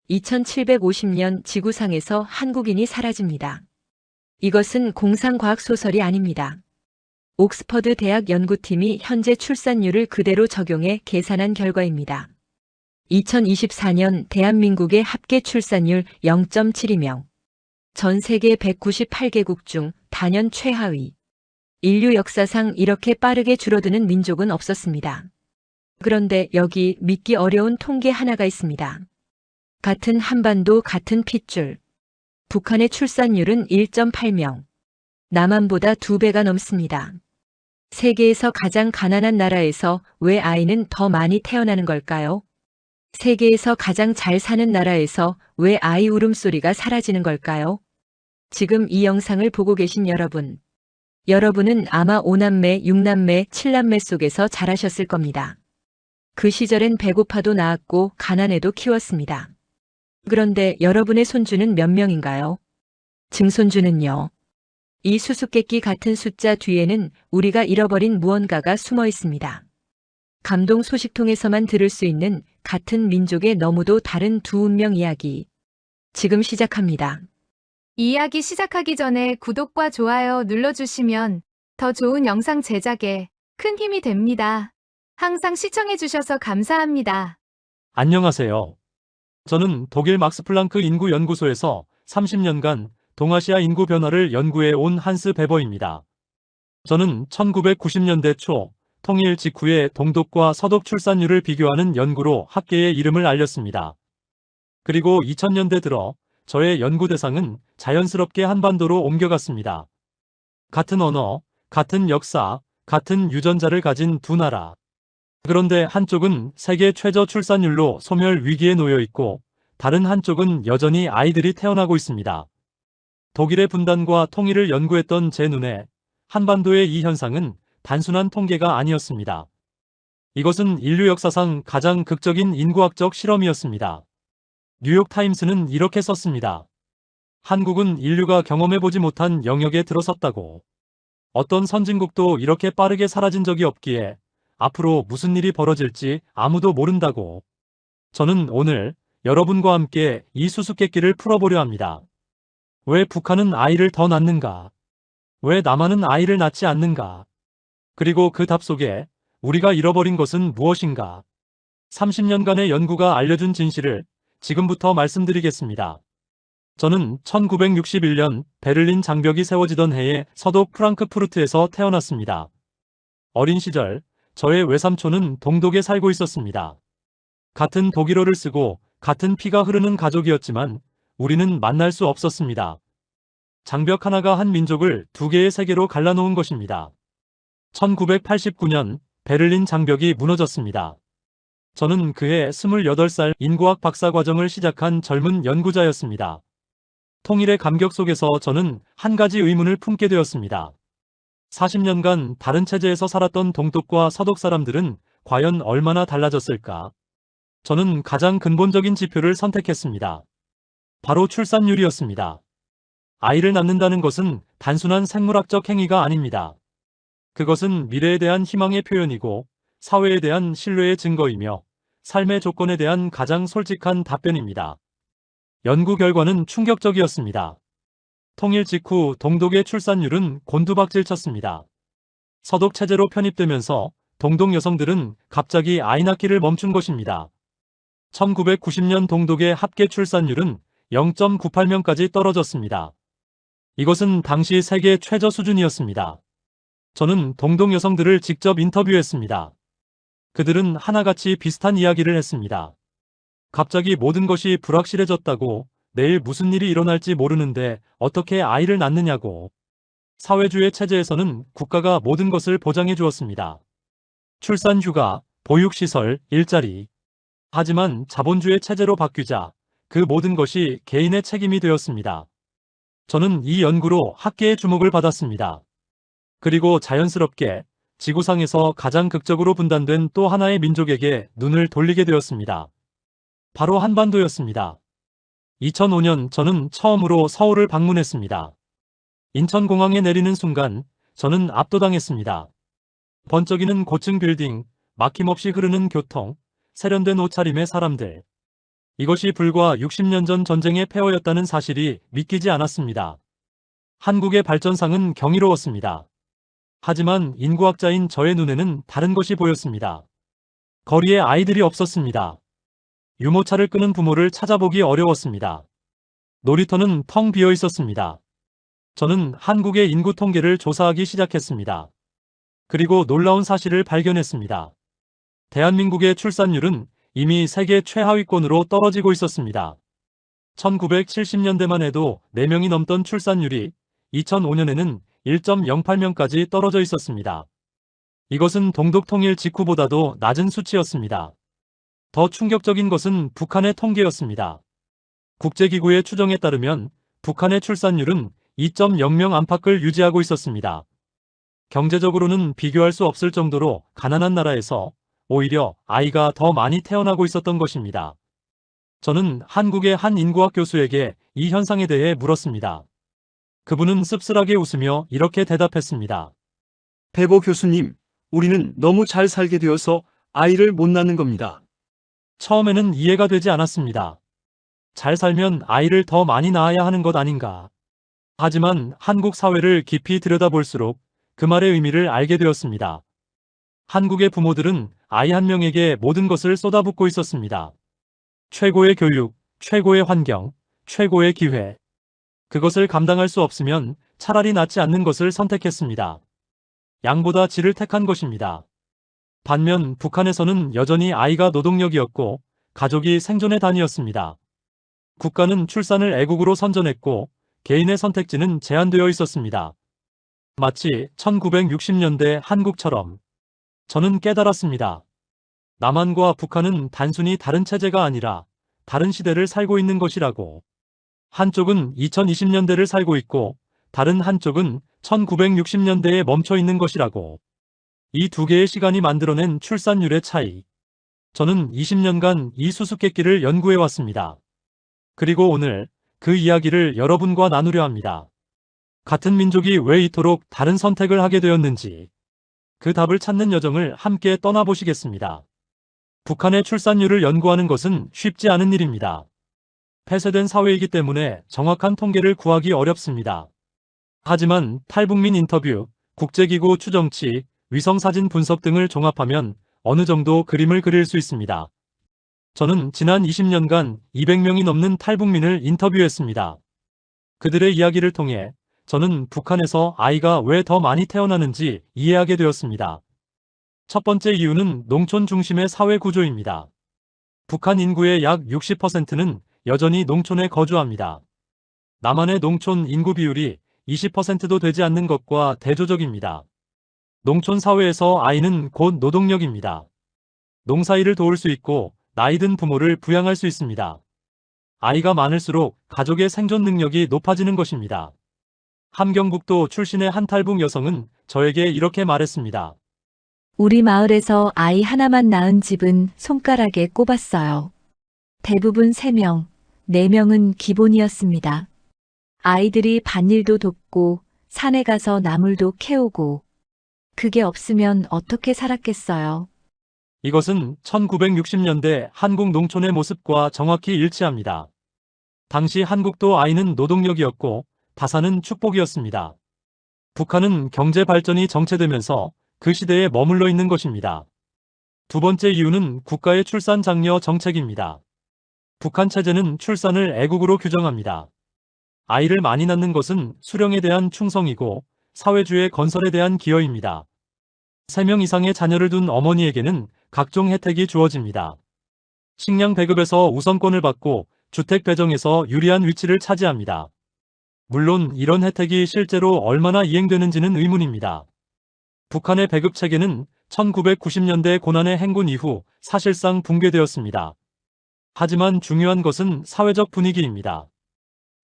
2750년 지구상에서 한국인이 사라집니다. 이것은 공상과학 소설이 아닙니다. 옥스퍼드 대학 연구팀이 현재 출산율을 그대로 적용해 계산한 결과입니다. 2024년 대한민국의 합계 출산율 0.72명. 전 세계 198개국 중 단연 최하위. 인류 역사상 이렇게 빠르게 줄어드는 민족은 없었습니다. 그런데 여기 믿기 어려운 통계 하나가 있습니다. 같은 한반도 같은 핏줄. 북한의 출산율은 1.8명. 남한보다 2배가 넘습니다. 세계에서 가장 가난한 나라에서 왜 아이는 더 많이 태어나는 걸까요? 세계에서 가장 잘 사는 나라에서 왜 아이 울음소리가 사라지는 걸까요? 지금 이 영상을 보고 계신 여러분. 여러분은 아마 5남매, 6남매, 7남매 속에서 자라셨을 겁니다. 그 시절엔 배고파도 낳았고 가난해도 키웠습니다. 그런데 여러분의 손주는 몇 명인가요? 증손주는요? 이 수수께끼 같은 숫자 뒤에는 우리가 잃어버린 무언가가 숨어 있습니다. 감동 소식통에서만 들을 수 있는 같은 민족의 너무도 다른 두 운명 이야기. 지금 시작합니다. 이야기 시작하기 전에 구독과 좋아요 눌러주시면 더 좋은 영상 제작에 큰 힘이 됩니다. 항상 시청해주셔서 감사합니다. 안녕하세요. 저는 독일 막스플랑크 인구연구소에서 30년간 동아시아 인구 변화를 연구해 온 한스 베버입니다. 저는 1990년대 초 통일 직후의 동독과 서독 출산율을 비교하는 연구로 학계에 이름을 알렸습니다. 그리고 2000년대 들어 저의 연구 대상은 자연스럽게 한반도로 옮겨갔습니다. 같은 언어, 같은 역사, 같은 유전자를 가진 두 나라. 그런데 한쪽은 세계 최저 출산율로 소멸 위기에 놓여 있고 다른 한쪽은 여전히 아이들이 태어나고 있습니다. 독일의 분단과 통일을 연구했던 제 눈에 한반도의 이 현상은 단순한 통계가 아니었습니다. 이것은 인류 역사상 가장 극적인 인구학적 실험이었습니다. 뉴욕타임스는 이렇게 썼습니다. 한국은 인류가 경험해보지 못한 영역에 들어섰다고. 어떤 선진국도 이렇게 빠르게 사라진 적이 없기에 앞으로 무슨 일이 벌어질지 아무도 모른다고. 저는 오늘 여러분과 함께 이 수수께끼를 풀어보려 합니다. 왜 북한은 아이를 더 낳는가? 왜 남한은 아이를 낳지 않는가? 그리고 그 답 속에 우리가 잃어버린 것은 무엇인가? 30년간의 연구가 알려준 진실을 지금부터 말씀드리겠습니다. 저는 1961년 베를린 장벽이 세워지던 해에 서독 프랑크푸르트에서 태어났습니다. 어린 시절 저의 외삼촌은 동독에 살고 있었습니다. 같은 독일어를 쓰고 같은 피가 흐르는 가족이었지만 우리는 만날 수 없었습니다. 장벽 하나가 한 민족을 두 개의 세계로 갈라놓은 것입니다. 1989년 베를린 장벽이 무너졌습니다. 저는 그해 28살 인구학 박사과정을 시작한 젊은 연구자였습니다. 통일의 감격 속에서 저는 한 가지 의문을 품게 되었습니다. 40년간 다른 체제에서 살았던 동독과 서독 사람들은 과연 얼마나 달라졌을까? 저는 가장 근본적인 지표를 선택했습니다. 바로 출산율이었습니다. 아이를 낳는다는 것은 단순한 생물학적 행위가 아닙니다. 그것은 미래에 대한 희망의 표현이고 사회에 대한 신뢰의 증거이며 삶의 조건에 대한 가장 솔직한 답변입니다. 연구 결과는 충격적이었습니다. 통일 직후 동독의 출산율은 곤두박질 쳤습니다. 서독 체제로 편입되면서 동독 여성들은 갑자기 아이 낳기를 멈춘 것입니다. 1990년 동독의 합계 출산율은 0.98명까지 떨어졌습니다. 이것은 당시 세계 최저 수준이었습니다. 저는 동독 여성들을 직접 인터뷰했습니다. 그들은 하나같이 비슷한 이야기를 했습니다. 갑자기 모든 것이 불확실해졌다고, 내일 무슨 일이 일어날지 모르는데 어떻게 아이를 낳느냐고. 사회주의 체제에서는 국가가 모든 것을 보장해 주었습니다. 출산휴가, 보육시설, 일자리. 하지만 자본주의 체제로 바뀌자 그 모든 것이 개인의 책임이 되었습니다. 저는 이 연구로 학계의 주목을 받았습니다. 그리고 자연스럽게 지구상에서 가장 극적으로 분단된 또 하나의 민족에게 눈을 돌리게 되었습니다. 바로 한반도였습니다. 2005년 저는 처음으로 서울을 방문했습니다. 인천공항에 내리는 순간 저는 압도당했습니다. 번쩍이는 고층 빌딩, 막힘없이 흐르는 교통, 세련된 옷차림의 사람들. 이것이 불과 60년 전 전쟁의 폐허였다는 사실이 믿기지 않았습니다. 한국의 발전상은 경이로웠습니다. 하지만 인구학자인 저의 눈에는 다른 것이 보였습니다. 거리에 아이들이 없었습니다. 유모차를 끄는 부모를 찾아보기 어려웠습니다. 놀이터는 텅 비어 있었습니다. 저는 한국의 인구 통계를 조사하기 시작했습니다. 그리고 놀라운 사실을 발견했습니다. 대한민국의 출산율은 이미 세계 최하위권으로 떨어지고 있었습니다. 1970년대만 해도 4명이 넘던 출산율이 2005년에는 1.08명까지 떨어져 있었습니다. 이것은 동독 통일 직후보다도 낮은 수치였습니다. 더 충격적인 것은 북한의 통계였습니다. 국제기구의 추정에 따르면 북한의 출산율은 2.0명 안팎을 유지하고 있었습니다. 경제적으로는 비교할 수 없을 정도로 가난한 나라에서 오히려 아이가 더 많이 태어나고 있었던 것입니다. 저는 한국의 한 인구학 교수에게 이 현상에 대해 물었습니다. 그분은 씁쓸하게 웃으며 이렇게 대답했습니다. 배보 교수님, 우리는 너무 잘 살게 되어서 아이를 못 낳는 겁니다. 처음에는 이해가 되지 않았습니다. 잘 살면 아이를 더 많이 낳아야 하는 것 아닌가. 하지만 한국 사회를 깊이 들여다볼수록 그 말의 의미를 알게 되었습니다. 한국의 부모들은 아이 한 명에게 모든 것을 쏟아붓고 있었습니다. 최고의 교육, 최고의 환경, 최고의 기회. 그것을 감당할 수 없으면 차라리 낳지 않는 것을 선택했습니다. 양보다 질을 택한 것입니다. 반면 북한에서는 여전히 아이가 노동력이었고 가족이 생존의 단위였습니다. 국가는 출산을 애국으로 선전했고 개인의 선택지는 제한되어 있었습니다. 마치 1960년대 한국처럼. 저는 깨달았습니다. 남한과 북한은 단순히 다른 체제가 아니라 다른 시대를 살고 있는 것이라고. 한쪽은 2020년대를 살고 있고 다른 한쪽은 1960년대에 멈춰 있는 것이라고. 이 두 개의 시간이 만들어낸 출산율의 차이. 저는 20년간 이 수수께끼를 연구해 왔습니다. 그리고 오늘 그 이야기를 여러분과 나누려 합니다. 같은 민족이 왜 이토록 다른 선택을 하게 되었는지, 그 답을 찾는 여정을 함께 떠나보시겠습니다. 북한의 출산율을 연구하는 것은 쉽지 않은 일입니다. 폐쇄된 사회이기 때문에 정확한 통계를 구하기 어렵습니다. 하지만 탈북민 인터뷰, 국제기구 추정치, 위성사진 분석 등을 종합하면 어느 정도 그림을 그릴 수 있습니다. 저는 지난 20년간 200명이 넘는 탈북민을 인터뷰했습니다. 그들의 이야기를 통해 저는 북한에서 아이가 왜 더 많이 태어나는지 이해하게 되었습니다. 첫 번째 이유는 농촌 중심의 사회 구조입니다. 북한 인구의 약 60%는 여전히 농촌에 거주합니다. 남한의 농촌 인구 비율이 20%도 되지 않는 것과 대조적입니다. 농촌 사회에서 아이는 곧 노동력입니다. 농사일을 도울 수 있고 나이든 부모를 부양할 수 있습니다. 아이가 많을수록 가족의 생존 능력이 높아지는 것입니다. 함경북도 출신의 한 탈북 여성은 저에게 이렇게 말했습니다. 우리 마을에서 아이 하나만 낳은 집은 손가락에 꼽았어요. 대부분 3명, 4명은 기본이었습니다. 아이들이 밭일도 돕고 산에 가서 나물도 캐오고 그게 없으면 어떻게 살았겠어요. 이것은 1960년대 한국 농촌의 모습과 정확히 일치합니다. 당시 한국도 아이는 노동력이었고 다산은 축복이었습니다. 북한은 경제 발전이 정체되면서 그 시대에 머물러 있는 것입니다. 두 번째 이유는 국가의 출산 장려 정책입니다. 북한 체제는 출산을 애국으로 규정합니다. 아이를 많이 낳는 것은 수령에 대한 충성이고 사회주의 건설에 대한 기여입니다. 3명 이상의 자녀를 둔 어머니에게는 각종 혜택이 주어집니다. 식량 배급에서 우선권을 받고 주택 배정에서 유리한 위치를 차지합니다. 물론 이런 혜택이 실제로 얼마나 이행되는지는 의문입니다. 북한의 배급 체계는 1990년대 고난의 행군 이후 사실상 붕괴되었습니다. 하지만 중요한 것은 사회적 분위기입니다.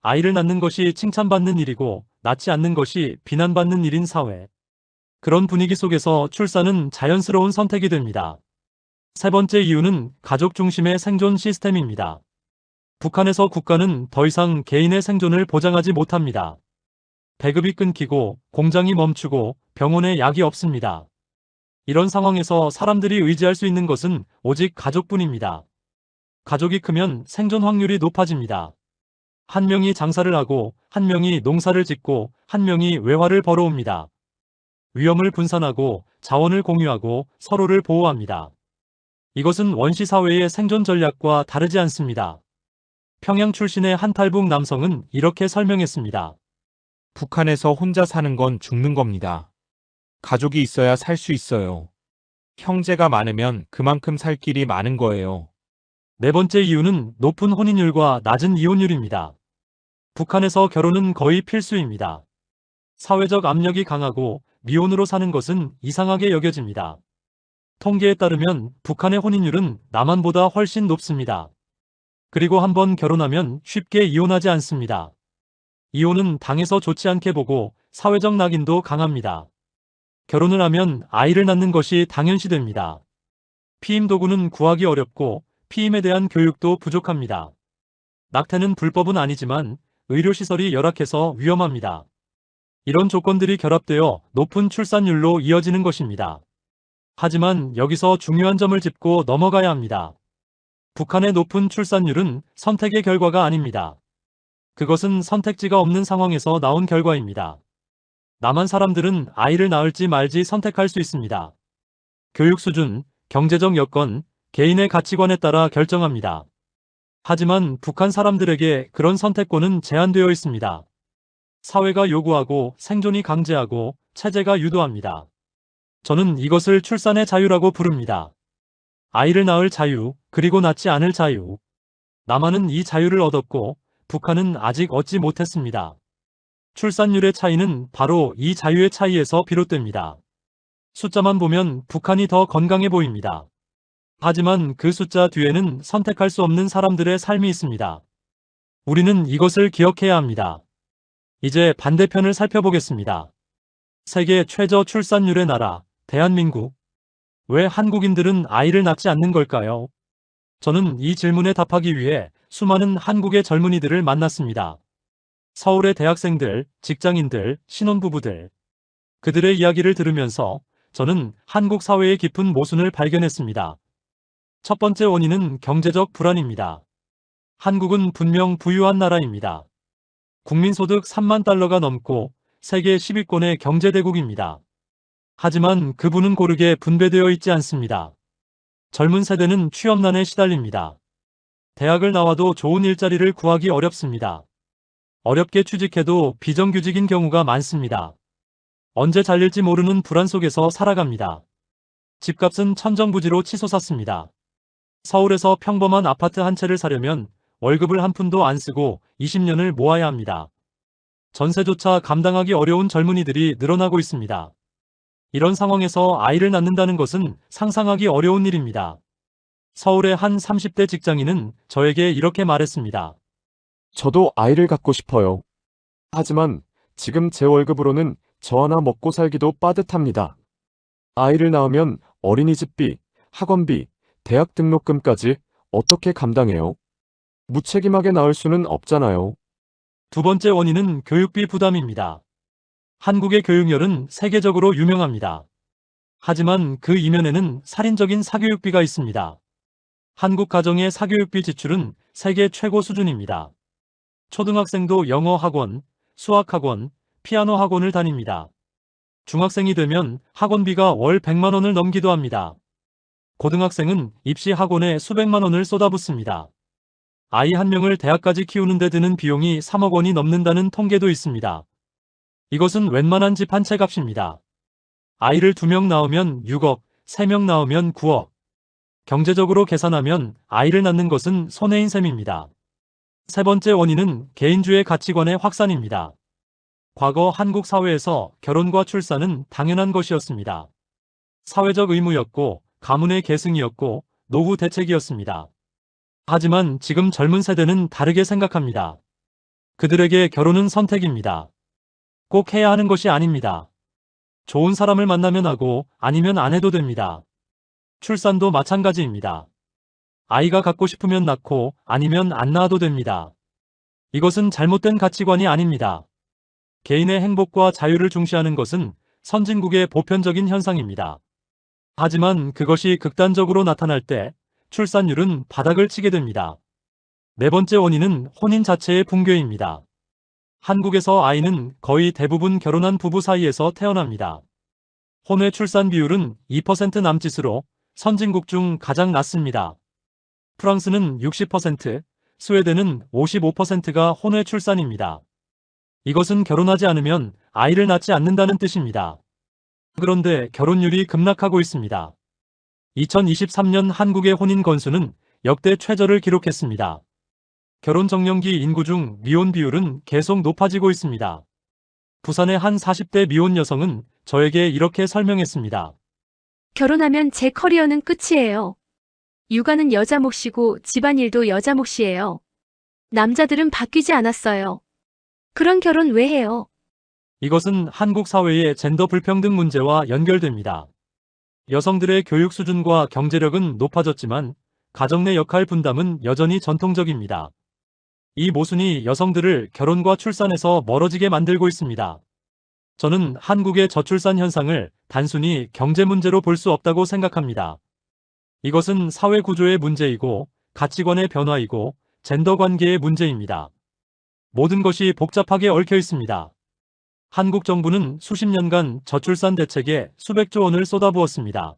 아이를 낳는 것이 칭찬받는 일이고 낳지 않는 것이 비난받는 일인 사회. 그런 분위기 속에서 출산은 자연스러운 선택이 됩니다. 세 번째 이유는 가족 중심의 생존 시스템입니다. 북한에서 국가는 더 이상 개인의 생존을 보장하지 못합니다. 배급이 끊기고 공장이 멈추고 병원에 약이 없습니다. 이런 상황에서 사람들이 의지할 수 있는 것은 오직 가족뿐입니다. 가족이 크면 생존 확률이 높아집니다. 한 명이 장사를 하고, 한 명이 농사를 짓고, 한 명이 외화를 벌어옵니다. 위험을 분산하고, 자원을 공유하고, 서로를 보호합니다. 이것은 원시 사회의 생존 전략과 다르지 않습니다. 평양 출신의 한 탈북 남성은 이렇게 설명했습니다. 북한에서 혼자 사는 건 죽는 겁니다. 가족이 있어야 살 수 있어요. 형제가 많으면 그만큼 살 길이 많은 거예요. 네 번째 이유는 높은 혼인율과 낮은 이혼율입니다. 북한에서 결혼은 거의 필수입니다. 사회적 압력이 강하고 미혼으로 사는 것은 이상하게 여겨집니다. 통계에 따르면 북한의 혼인율은 남한보다 훨씬 높습니다. 그리고 한번 결혼하면 쉽게 이혼하지 않습니다. 이혼은 당에서 좋지 않게 보고 사회적 낙인도 강합니다. 결혼을 하면 아이를 낳는 것이 당연시됩니다. 피임 도구는 구하기 어렵고 피임에 대한 교육도 부족합니다. 낙태는 불법은 아니지만 의료시설이 열악해서 위험합니다. 이런 조건들이 결합되어 높은 출산율로 이어지는 것입니다. 하지만 여기서 중요한 점을 짚고 넘어가야 합니다. 북한의 높은 출산율은 선택의 결과가 아닙니다. 그것은 선택지가 없는 상황에서 나온 결과입니다. 남한 사람들은 아이를 낳을지 말지 선택할 수 있습니다. 교육 수준, 경제적 여건, 개인의 가치관에 따라 결정합니다. 하지만 북한 사람들에게 그런 선택권은 제한되어 있습니다. 사회가 요구하고 생존이 강제하고 체제가 유도합니다. 저는 이것을 출산의 자유라고 부릅니다. 아이를 낳을 자유, 그리고 낳지 않을 자유. 남한은 이 자유를 얻었고 북한은 아직 얻지 못했습니다. 출산율의 차이는 바로 이 자유의 차이에서 비롯됩니다. 숫자만 보면 북한이 더 건강해 보입니다. 하지만 그 숫자 뒤에는 선택할 수 없는 사람들의 삶이 있습니다. 우리는 이것을 기억해야 합니다. 이제 반대편을 살펴보겠습니다. 세계 최저 출산율의 나라, 대한민국. 왜 한국인들은 아이를 낳지 않는 걸까요? 저는 이 질문에 답하기 위해 수많은 한국의 젊은이들을 만났습니다. 서울의 대학생들, 직장인들, 신혼부부들. 그들의 이야기를 들으면서 저는 한국 사회의 깊은 모순을 발견했습니다. 첫 번째 원인은 경제적 불안입니다. 한국은 분명 부유한 나라입니다. 국민소득 3만 달러가 넘고 세계 10위권의 경제대국입니다. 하지만 그 부는 고르게 분배되어 있지 않습니다. 젊은 세대는 취업난에 시달립니다. 대학을 나와도 좋은 일자리를 구하기 어렵습니다. 어렵게 취직해도 비정규직인 경우가 많습니다. 언제 잘릴지 모르는 불안 속에서 살아갑니다. 집값은 천정부지로 치솟았습니다. 서울에서 평범한 아파트 한 채를 사려면 월급을 한 푼도 안 쓰고 20년을 모아야 합니다. 전세조차 감당하기 어려운 젊은이들이 늘어나고 있습니다. 이런 상황에서 아이를 낳는다는 것은 상상하기 어려운 일입니다. 서울의 한 30대 직장인은 저에게 이렇게 말했습니다. 저도 아이를 갖고 싶어요. 하지만 지금 제 월급으로는 저 하나 먹고 살기도 빠듯합니다. 아이를 낳으면 어린이집비, 학원비, 대학 등록금까지 어떻게 감당해요? 무책임하게 낳을 수는 없잖아요. 두 번째 원인은 교육비 부담입니다. 한국의 교육열은 세계적으로 유명합니다. 하지만 그 이면에는 살인적인 사교육비가 있습니다. 한국 가정의 사교육비 지출은 세계 최고 수준입니다. 초등학생도 영어 학원, 수학 학원, 피아노 학원을 다닙니다. 중학생이 되면 학원비가 월 100만 원을 넘기도 합니다. 고등학생은 입시 학원에 수백만 원을 쏟아붓습니다. 아이 한 명을 대학까지 키우는 데 드는 비용이 3억 원이 넘는다는 통계도 있습니다. 이것은 웬만한 집 한 채 값입니다. 아이를 2명 낳으면 6억, 3명 낳으면 9억. 경제적으로 계산하면 아이를 낳는 것은 손해인 셈입니다. 세 번째 원인은 개인주의 가치관의 확산입니다. 과거 한국 사회에서 결혼과 출산은 당연한 것이었습니다. 사회적 의무였고 가문의 계승이었고 노후 대책이었습니다. 하지만 지금 젊은 세대는 다르게 생각합니다. 그들에게 결혼은 선택입니다. 꼭 해야 하는 것이 아닙니다. 좋은 사람을 만나면 하고 아니면 안 해도 됩니다. 출산도 마찬가지입니다. 아이가 갖고 싶으면 낳고 아니면 안 낳아도 됩니다. 이것은 잘못된 가치관이 아닙니다. 개인의 행복과 자유를 중시하는 것은 선진국의 보편적인 현상입니다. 하지만 그것이 극단적으로 나타날 때 출산율은 바닥을 치게 됩니다. 네 번째 원인은 혼인 자체의 붕괴입니다. 한국에서 아이는 거의 대부분 결혼한 부부 사이에서 태어납니다. 혼외 출산 비율은 2% 남짓으로 선진국 중 가장 낮습니다. 프랑스는 60%, 스웨덴은 55%가 혼외 출산입니다. 이것은 결혼하지 않으면 아이를 낳지 않는다는 뜻입니다. 그런데 결혼율이 급락하고 있습니다. 2023년 한국의 혼인 건수는 역대 최저를 기록했습니다. 결혼 정년기 인구 중 미혼 비율은 계속 높아지고 있습니다. 부산의 한 40대 미혼 여성은 저에게 이렇게 설명했습니다. 결혼하면 제 커리어는 끝이에요. 육아는 여자 몫이고 집안일도 여자 몫이에요. 남자들은 바뀌지 않았어요. 그런 결혼 왜 해요? 이것은 한국 사회의 젠더 불평등 문제와 연결됩니다. 여성들의 교육 수준과 경제력은 높아졌지만 가정 내 역할 분담은 여전히 전통적입니다. 이 모순이 여성들을 결혼과 출산에서 멀어지게 만들고 있습니다. 저는 한국의 저출산 현상을 단순히 경제 문제로 볼 수 없다고 생각합니다. 이것은 사회 구조의 문제이고 가치관의 변화이고 젠더 관계의 문제입니다. 모든 것이 복잡하게 얽혀 있습니다. 한국 정부는 수십 년간 저출산 대책에 수백조 원을 쏟아부었습니다.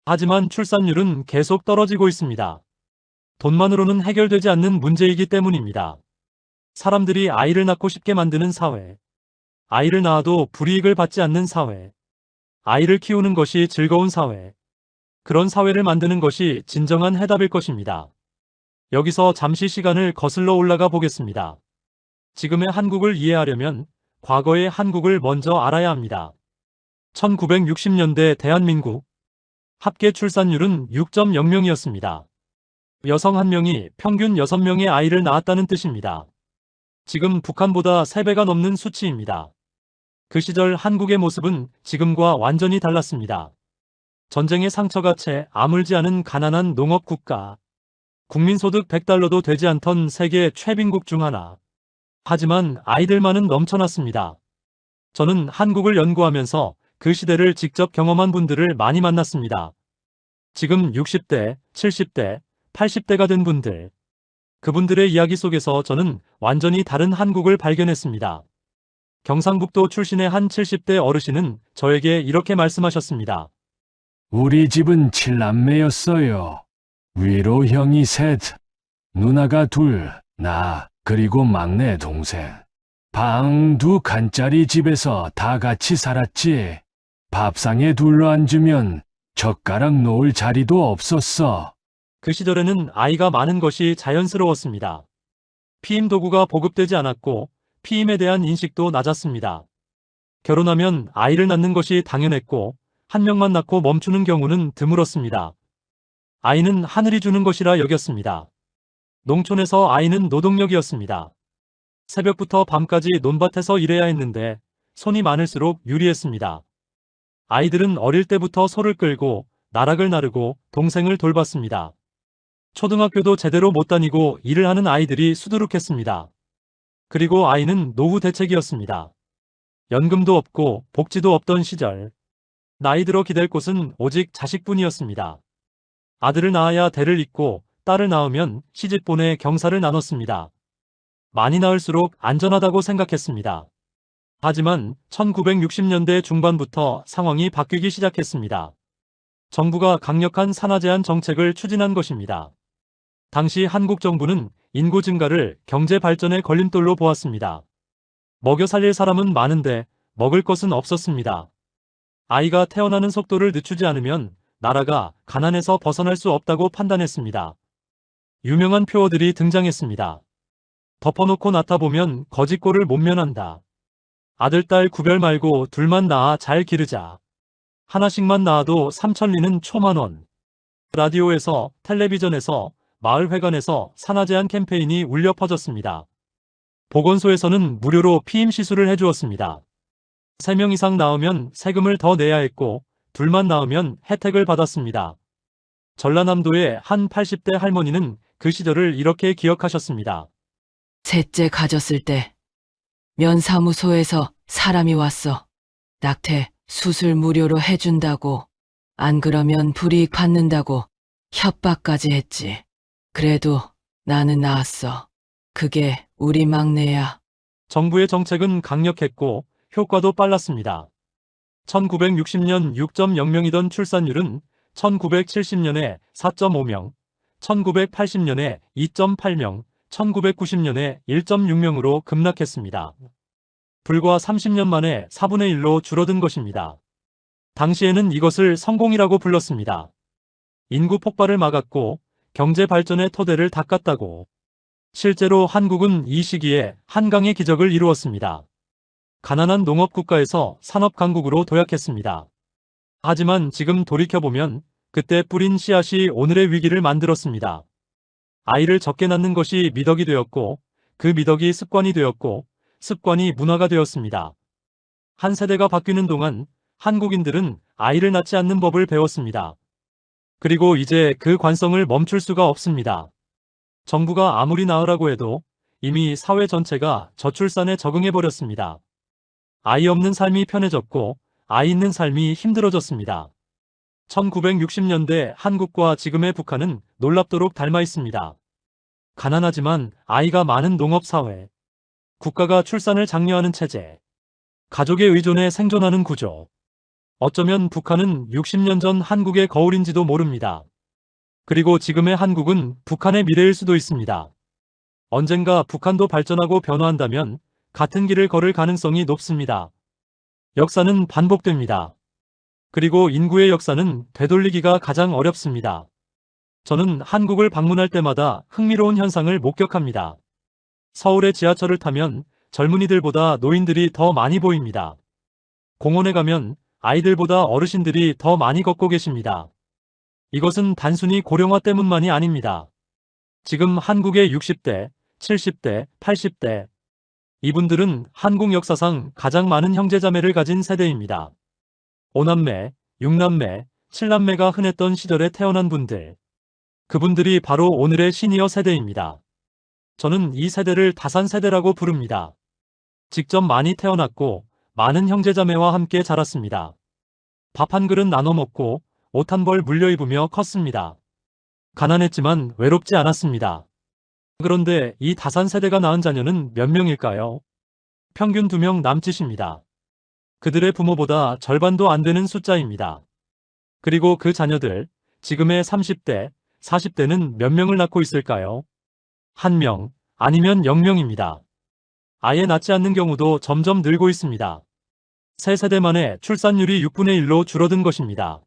하지만 출산율은 계속 떨어지고 있습니다. 돈만으로는 해결되지 않는 문제이기 때문입니다. 사람들이 아이를 낳고 싶게 만드는 사회, 아이를 낳아도 불이익을 받지 않는 사회, 아이를 키우는 것이 즐거운 사회, 그런 사회를 만드는 것이 진정한 해답일 것입니다. 여기서 잠시 시간을 거슬러 올라가 보겠습니다. 지금의 한국을 이해하려면 과거의 한국을 먼저 알아야 합니다. 1960년대 대한민국 합계 출산율은 6.0명이었습니다. 여성 1명이 평균 6명의 아이를 낳았다는 뜻입니다. 지금 북한보다 3배가 넘는 수치입니다. 그 시절 한국의 모습은 지금과 완전히 달랐습니다. 전쟁의 상처가 채 아물지 않은 가난한 농업 국가. 국민소득 100달러도 되지 않던 세계 최빈국 중 하나. 하지만 아이들만은 넘쳐났습니다. 저는 한국을 연구하면서 그 시대를 직접 경험한 분들을 많이 만났습니다. 지금 60대, 70대, 80대가 된 분들. 그분들의 이야기 속에서 저는 완전히 다른 한국을 발견했습니다. 경상북도 출신의 한 70대 어르신은 저에게 이렇게 말씀하셨습니다. 우리 집은 7남매였어요. 위로 형이 3, 누나가 2, 나, 그리고 막내 동생. 방 2칸짜리 집에서 다 같이 살았지. 밥상에 둘러앉으면 젓가락 놓을 자리도 없었어. 그 시절에는 아이가 많은 것이 자연스러웠습니다. 피임 도구가 보급되지 않았고 피임에 대한 인식도 낮았습니다. 결혼하면 아이를 낳는 것이 당연했고 한 명만 낳고 멈추는 경우는 드물었습니다. 아이는 하늘이 주는 것이라 여겼습니다. 농촌에서 아이는 노동력이었습니다. 새벽부터 밤까지 논밭에서 일해야 했는데 손이 많을수록 유리했습니다. 아이들은 어릴 때부터 소를 끌고 나락을 나르고 동생을 돌봤습니다. 초등학교도 제대로 못 다니고 일을 하는 아이들이 수두룩했습니다. 그리고 아이는 노후 대책이었습니다. 연금도 없고 복지도 없던 시절. 나이 들어 기댈 곳은 오직 자식뿐이었습니다. 아들을 낳아야 대를 잇고 딸을 낳으면 시집보내 경사를 나눴습니다. 많이 낳을수록 안전하다고 생각했습니다. 하지만 1960년대 중반부터 상황이 바뀌기 시작했습니다. 정부가 강력한 산하 제한 정책을 추진한 것입니다. 당시 한국 정부는 인구 증가를 경제 발전의 걸림돌로 보았습니다. 먹여 살릴 사람은 많은데 먹을 것은 없었습니다. 아이가 태어나는 속도를 늦추지 않으면 나라가 가난에서 벗어날 수 없다고 판단했습니다. 유명한 표어들이 등장했습니다. 덮어놓고 낳다 보면 거짓골을 못 면한다. 아들, 딸 구별 말고 둘만 낳아 잘 기르자. 하나씩만 낳아도 삼천리는 초만원. 라디오에서, 텔레비전에서, 마을회관에서 산하 제한 캠페인이 울려 퍼졌습니다. 보건소에서는 무료로 피임 시술을 해주었습니다. 3명 이상 낳으면 세금을 더 내야 했고 둘만 낳으면 혜택을 받았습니다. 전라남도의 한 80대 할머니는 그 시절을 이렇게 기억하셨습니다. 셋째 가졌을 때 면사무소에서 사람이 왔어. 낙태 수술 무료로 해준다고. 안 그러면 불이익 받는다고. 협박까지 했지. 그래도 나는 나았어. 그게 우리 막내야. 정부의 정책은 강력했고 효과도 빨랐습니다. 1960년 6.0명이던 출산율은 1970년에 4.5명, 1980년에 2.8명, 1990년에 1.6명으로 급락했습니다. 불과 30년 만에 4분의 1로 줄어든 것입니다. 당시에는 이것을 성공이라고 불렀습니다. 인구 폭발을 막았고 경제 발전의 토대를 닦았다고. 실제로 한국은 이 시기에 한강의 기적을 이루었습니다. 가난한 농업 국가에서 산업 강국으로 도약했습니다. 하지만 지금 돌이켜보면 그때 뿌린 씨앗이 오늘의 위기를 만들었습니다. 아이를 적게 낳는 것이 미덕이 되었고 그 미덕이 습관이 되었고 습관이 문화가 되었습니다. 한 세대가 바뀌는 동안 한국인들은 아이를 낳지 않는 법을 배웠습니다. 그리고 이제 그 관성을 멈출 수가 없습니다. 정부가 아무리 낳으라고 해도 이미 사회 전체가 저출산에 적응해버렸습니다. 아이 없는 삶이 편해졌고 아이 있는 삶이 힘들어졌습니다. 1960년대 한국과 지금의 북한은 놀랍도록 닮아 있습니다. 가난하지만 아이가 많은 농업사회, 국가가 출산을 장려하는 체제, 가족의 의존에 생존하는 구조. 어쩌면 북한은 60년 전 한국의 거울인지도 모릅니다. 그리고 지금의 한국은 북한의 미래일 수도 있습니다. 언젠가 북한도 발전하고 변화한다면 같은 길을 걸을 가능성이 높습니다. 역사는 반복됩니다. 그리고 인구의 역사는 되돌리기가 가장 어렵습니다. 저는 한국을 방문할 때마다 흥미로운 현상을 목격합니다. 서울의 지하철을 타면 젊은이들보다 노인들이 더 많이 보입니다. 공원에 가면 아이들보다 어르신들이 더 많이 걷고 계십니다. 이것은 단순히 고령화 때문만이 아닙니다. 지금 한국의 60대, 70대, 80대, 이분들은 한국 역사상 가장 많은 형제자매를 가진 세대입니다. 5남매, 6남매, 7남매가 흔했던 시절에 태어난 분들. 그분들이 바로 오늘의 시니어 세대입니다. 저는 이 세대를 다산세대라고 부릅니다. 직접 많이 태어났고 많은 형제자매와 함께 자랐습니다. 밥 한 그릇 나눠 먹고 옷 한 벌 물려 입으며 컸습니다. 가난했지만 외롭지 않았습니다. 그런데 이 다산세대가 낳은 자녀는 몇 명일까요? 평균 2명 남짓입니다. 그들의 부모보다 절반도 안 되는 숫자입니다. 그리고 그 자녀들, 지금의 30대, 40대는 몇 명을 낳고 있을까요? 1명, 아니면 0명입니다. 아예 낳지 않는 경우도 점점 늘고 있습니다. 세 세대 만에 출산율이 6분의 1로 줄어든 것입니다.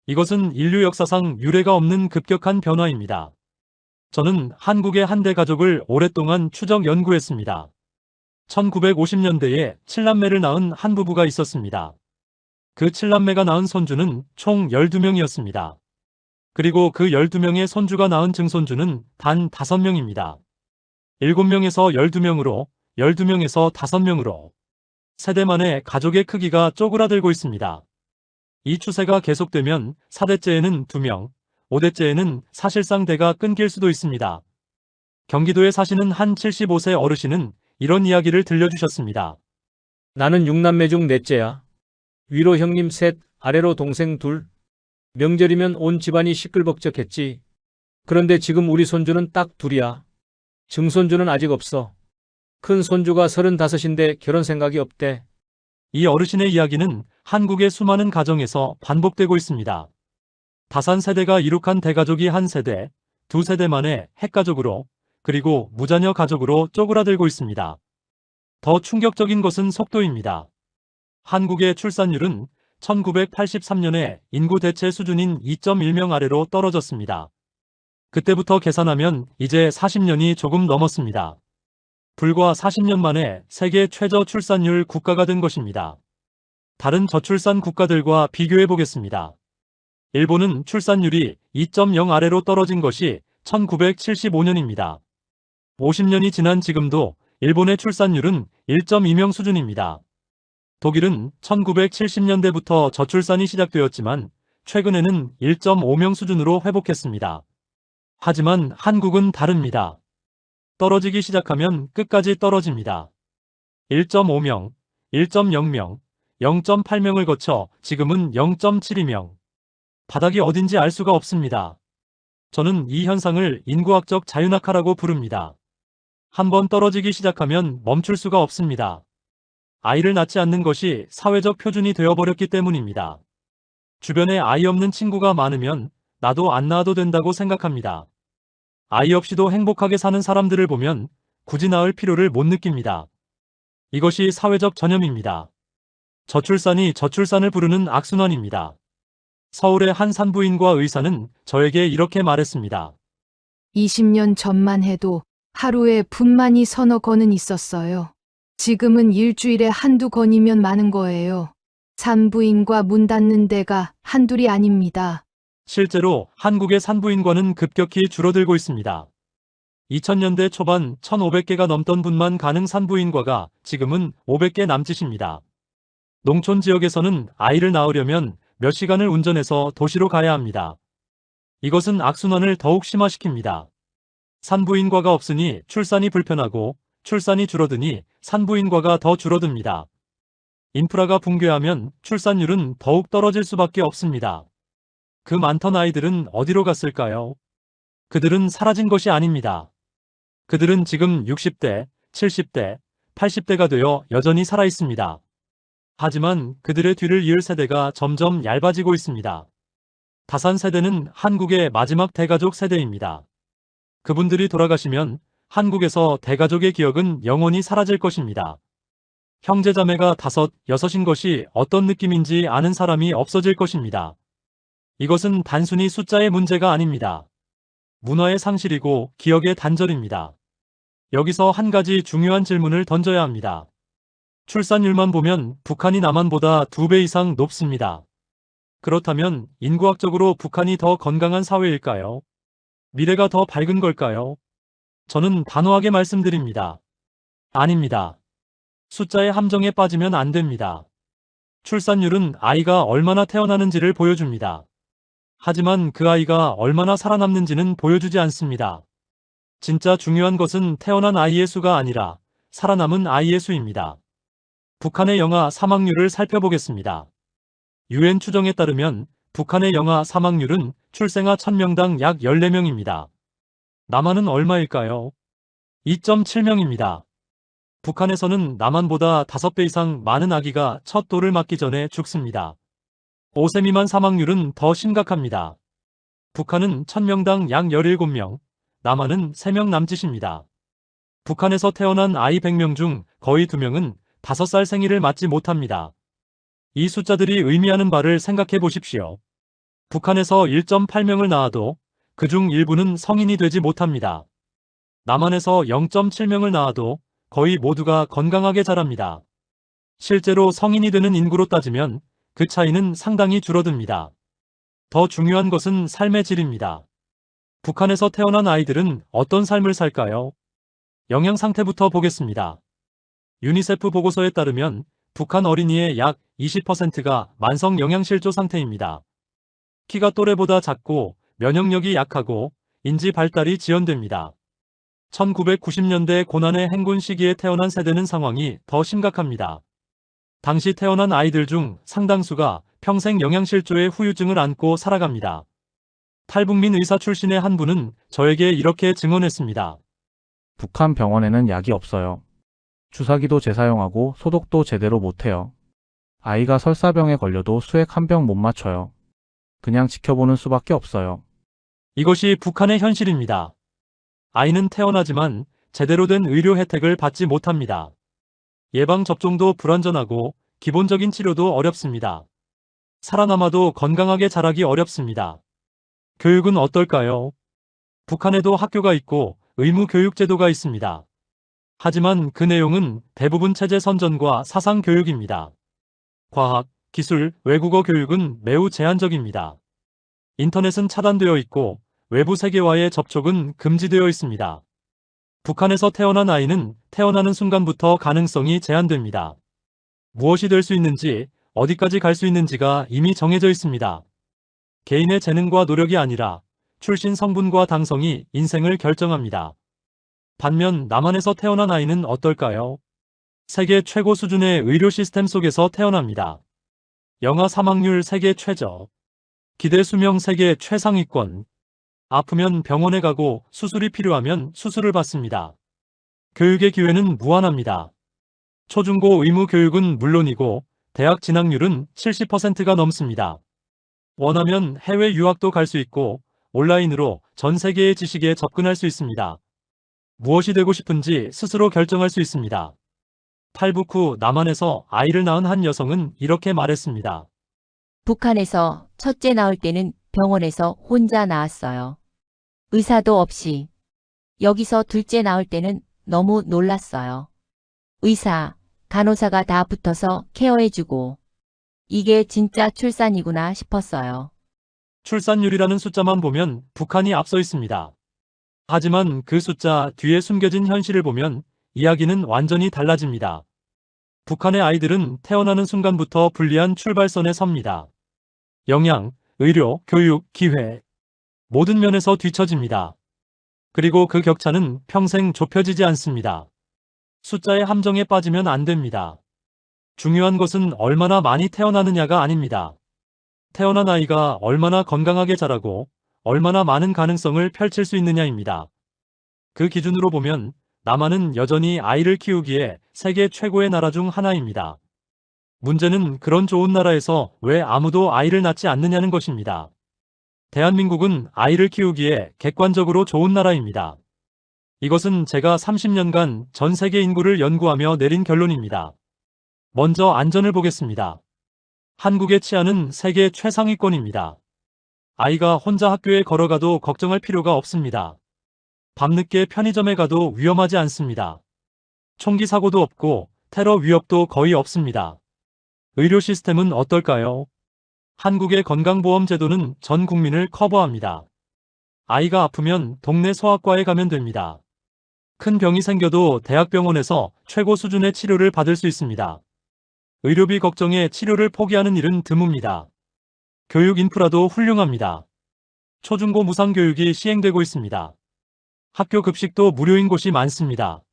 이것은 인류 역사상 유례가 없는 급격한 변화입니다. 저는 한국의 한대 가족을 오랫동안 추적 연구했습니다. 1950년대에 7남매를 낳은 한 부부가 있었습니다. 그 7남매가 낳은 손주는 총 12명이었습니다. 그리고 그 12명의 손주가 낳은 증손주는 단 5명입니다. 7명에서 12명으로, 12명에서 5명으로. 세대 만에 가족의 크기가 쪼그라들고 있습니다. 이 추세가 계속되면 4대째에는 2명, 5대째에는 사실상 대가 끊길 수도 있습니다. 경기도에 사시는 한 75세 어르신은 이런 이야기를 들려주셨습니다. 나는 6남매 중 넷째야. 위로 형님 셋, 아래로 동생 둘. 명절이면 온 집안이 시끌벅적했지. 그런데 지금 우리 손주는 딱 둘이야. 증손주는 아직 없어. 큰 손주가 35인데 결혼 생각이 없대. 이 어르신의 이야기는 한국의 수많은 가정에서 반복되고 있습니다. 다산 세대가 이룩한 대가족이 한 세대, 두 세대 만에 핵가족으로, 그리고 무자녀 가족으로 쪼그라들고 있습니다. 더 충격적인 것은 속도입니다. 한국의 출산율은 1983년에 인구 대체 수준인 2.1명 아래로 떨어졌습니다. 그때부터 계산하면 이제 40년이 조금 넘었습니다. 불과 40년 만에 세계 최저 출산율 국가가 된 것입니다. 다른 저출산 국가들과 비교해 보겠습니다. 일본은 출산율이 2.0 아래로 떨어진 것이 1975년입니다. 50년이 지난 지금도 일본의 출산율은 1.2명 수준입니다. 독일은 1970년대부터 저출산이 시작되었지만 최근에는 1.5명 수준으로 회복했습니다. 하지만 한국은 다릅니다. 떨어지기 시작하면 끝까지 떨어집니다. 1.5명, 1.0명, 0.8명을 거쳐 지금은 0.72명. 바닥이 어딘지 알 수가 없습니다. 저는 이 현상을 인구학적 자유낙하라고 부릅니다. 한번 떨어지기 시작하면 멈출 수가 없습니다. 아이를 낳지 않는 것이 사회적 표준이 되어버렸기 때문입니다. 주변에 아이 없는 친구가 많으면 나도 안 낳아도 된다고 생각합니다. 아이 없이도 행복하게 사는 사람들을 보면 굳이 낳을 필요를 못 느낍니다. 이것이 사회적 전염입니다. 저출산이 저출산을 부르는 악순환입니다. 서울의 한 산부인과 의사는 저에게 이렇게 말했습니다. 20년 전만 해도 하루에 분만이 서너 건은 있었어요. 지금은 일주일에 한두 건이면 많은 거예요. 산부인과 문 닫는 데가 한둘이 아닙니다. 실제로 한국의 산부인과는 급격히 줄어들고 있습니다. 2000년대 초반 1,500개가 넘던 분만 가능 산부인과가 지금은 500개 남짓입니다. 농촌 지역에서는 아이를 낳으려면 몇 시간을 운전해서 도시로 가야 합니다. 이것은 악순환을 더욱 심화시킵니다. 산부인과가 없으니 출산이 불편하고 출산이 줄어드니 산부인과가 더 줄어듭니다. 인프라가 붕괴하면 출산율은 더욱 떨어질 수밖에 없습니다. 그 많던 아이들은 어디로 갔을까요? 그들은 사라진 것이 아닙니다. 그들은 지금 60대, 70대, 80대가 되어 여전히 살아 있습니다. 하지만 그들의 뒤를 이을 세대가 점점 얇아지고 있습니다. 다산 세대는 한국의 마지막 대가족 세대입니다. 그분들이 돌아가시면 한국에서 대가족의 기억은 영원히 사라질 것입니다. 형제자매가 5, 6인 것이 어떤 느낌인지 아는 사람이 없어질 것입니다. 이것은 단순히 숫자의 문제가 아닙니다. 문화의 상실이고 기억의 단절입니다. 여기서 한 가지 중요한 질문을 던져야 합니다. 출산율만 보면 북한이 남한보다 2배 이상 높습니다. 그렇다면 인구학적으로 북한이 더 건강한 사회일까요? 미래가 더 밝은 걸까요? 저는 단호하게 말씀드립니다. 아닙니다. 숫자의 함정에 빠지면 안 됩니다. 출산율은 아이가 얼마나 태어나는지를 보여줍니다. 하지만 그 아이가 얼마나 살아남는지는 보여주지 않습니다. 진짜 중요한 것은 태어난 아이의 수가 아니라 살아남은 아이의 수입니다. 북한의 영아 사망률을 살펴보겠습니다. UN 추정에 따르면 북한의 영아 사망률은 출생아 1000명당 약 14명입니다. 남한은 얼마일까요? 2.7명입니다. 북한에서는 남한보다 5배 이상 많은 아기가 첫 돌을 맞기 전에 죽습니다. 5세 미만 사망률은 더 심각합니다. 북한은 1000명당 약 17명, 남한은 3명 남짓입니다. 북한에서 태어난 아이 100명 중 거의 2명은 5살 생일을 맞지 못합니다. 이 숫자들이 의미하는 바를 생각해 보십시오. 북한에서 1.8명을 낳아도 그중 일부는 성인이 되지 못합니다. 남한에서 0.7명을 낳아도 거의 모두가 건강하게 자랍니다. 실제로 성인이 되는 인구로 따지면 그 차이는 상당히 줄어듭니다. 더 중요한 것은 삶의 질입니다. 북한에서 태어난 아이들은 어떤 삶을 살까요? 영양 상태부터 보겠습니다. 유니세프 보고서에 따르면 북한 어린이의 약 20%가 만성 영양실조 상태입니다. 키가 또래보다 작고 면역력이 약하고 인지 발달이 지연됩니다. 1990년대 고난의 행군 시기에 태어난 세대는 상황이 더 심각합니다. 당시 태어난 아이들 중 상당수가 평생 영양실조의 후유증을 안고 살아갑니다. 탈북민 의사 출신의 한 분은 저에게 이렇게 증언했습니다. 북한 병원에는 약이 없어요. 주사기도 재사용하고 소독도 제대로 못해요. 아이가 설사병에 걸려도 수액 한 병 못 맞춰요. 그냥 지켜보는 수밖에 없어요. 이것이 북한의 현실입니다. 아이는 태어나지만 제대로 된 의료 혜택을 받지 못합니다. 예방접종도 불완전하고 기본적인 치료도 어렵습니다. 살아남아도 건강하게 자라기 어렵습니다. 교육은 어떨까요? 북한에도 학교가 있고 의무 교육 제도가 있습니다. 하지만 그 내용은 대부분 체제 선전과 사상 교육입니다. 과학, 기술, 외국어 교육은 매우 제한적입니다. 인터넷은 차단되어 있고 외부 세계와의 접촉은 금지되어 있습니다. 북한에서 태어난 아이는 태어나는 순간부터 가능성이 제한됩니다. 무엇이 될 수 있는지, 어디까지 갈 수 있는지가 이미 정해져 있습니다. 개인의 재능과 노력이 아니라 출신 성분과 당성이 인생을 결정합니다. 반면 남한에서 태어난 아이는 어떨까요? 세계 최고 수준의 의료 시스템 속에서 태어납니다. 영아 사망률 세계 최저, 기대 수명 세계 최상위권, 아프면 병원에 가고 수술이 필요하면 수술을 받습니다. 교육의 기회는 무한합니다. 초중고 의무 교육은 물론이고 대학 진학률은 70%가 넘습니다. 원하면 해외 유학도 갈 수 있고 온라인으로 전 세계의 지식에 접근할 수 있습니다. 무엇이 되고 싶은지 스스로 결정할 수 있습니다. 탈북 후 남한에서 아이를 낳은 한 여성은 이렇게 말했습니다. 북한에서 첫째 낳을 때는 병원에서 혼자 낳았어요. 의사도 없이. 여기서 둘째 낳을 때는 너무 놀랐어요. 의사, 간호사가 다 붙어서 케어해주고. 이게 진짜 출산이구나 싶었어요. 출산율이라는 숫자만 보면 북한이 앞서 있습니다. 하지만 그 숫자 뒤에 숨겨진 현실을 보면 이야기는 완전히 달라집니다. 북한의 아이들은 태어나는 순간부터 불리한 출발선에 섭니다. 영양, 의료, 교육, 기회. 모든 면에서 뒤처집니다. 그리고 그 격차는 평생 좁혀지지 않습니다. 숫자의 함정에 빠지면 안 됩니다. 중요한 것은 얼마나 많이 태어나느냐가 아닙니다. 태어난 아이가 얼마나 건강하게 자라고 얼마나 많은 가능성을 펼칠 수 있느냐입니다. 그 기준으로 보면 남한은 여전히 아이를 키우기에 세계 최고의 나라 중 하나입니다. 문제는 그런 좋은 나라에서 왜 아무도 아이를 낳지 않느냐는 것입니다. 대한민국은 아이를 키우기에 객관적으로 좋은 나라입니다. 이것은 제가 30년간 전 세계 인구를 연구하며 내린 결론입니다. 먼저 안전을 보겠습니다. 한국의 치안은 세계 최상위권입니다. 아이가 혼자 학교에 걸어가도 걱정할 필요가 없습니다. 밤늦게 편의점에 가도 위험하지 않습니다. 총기 사고도 없고 테러 위협도 거의 없습니다. 의료 시스템은 어떨까요? 한국의 건강보험 제도는 전 국민을 커버합니다. 아이가 아프면 동네 소아과에 가면 됩니다. 큰 병이 생겨도 대학병원에서 최고 수준의 치료를 받을 수 있습니다. 의료비 걱정에 치료를 포기하는 일은 드뭅니다. 교육 인프라도 훌륭합니다. 초중고 무상교육이 시행되고 있습니다. 학교 급식도 무료인 곳이 많습니다.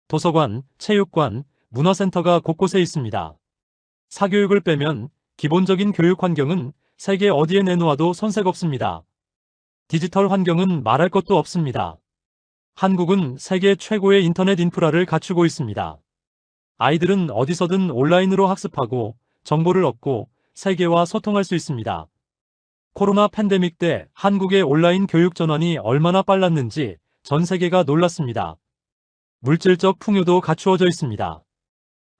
도서관, 체육관, 문화센터가 곳곳에 있습니다. 사교육을 빼면 기본적인 교육 환경은 세계 어디에 내놓아도 손색 없습니다. 디지털 환경은 말할 것도 없습니다. 한국은 세계 최고의 인터넷 인프라를 갖추고 있습니다. 아이들은 어디서든 온라인으로 학습하고 정보를 얻고 세계와 소통할 수 있습니다. 코로나 팬데믹 때 한국의 온라인 교육 전환이 얼마나 빨랐는지 전 세계가 놀랐습니다. 물질적 풍요도 갖추어져 있습니다.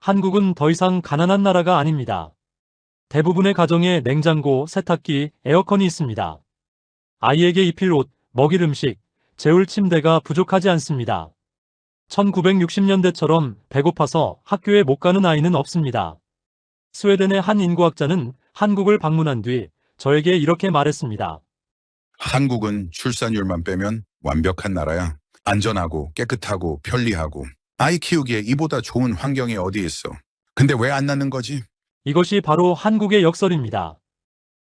한국은 더 이상 가난한 나라가 아닙니다. 대부분의 가정에 냉장고, 세탁기, 에어컨이 있습니다. 아이에게 입힐 옷, 먹일 음식, 재울 침대가 부족하지 않습니다. 1960년대처럼 배고파서 학교에 못 가는 아이는 없습니다. 스웨덴의 한 인구학자는 한국을 방문한 뒤 저에게 이렇게 말했습니다. 한국은 출산율만 빼면 완벽한 나라야. 안전하고 깨끗하고 편리하고 아이 키우기에 이보다 좋은 환경이 어디 있어. 근데 왜 안 낳는 거지? 이것이 바로 한국의 역설입니다.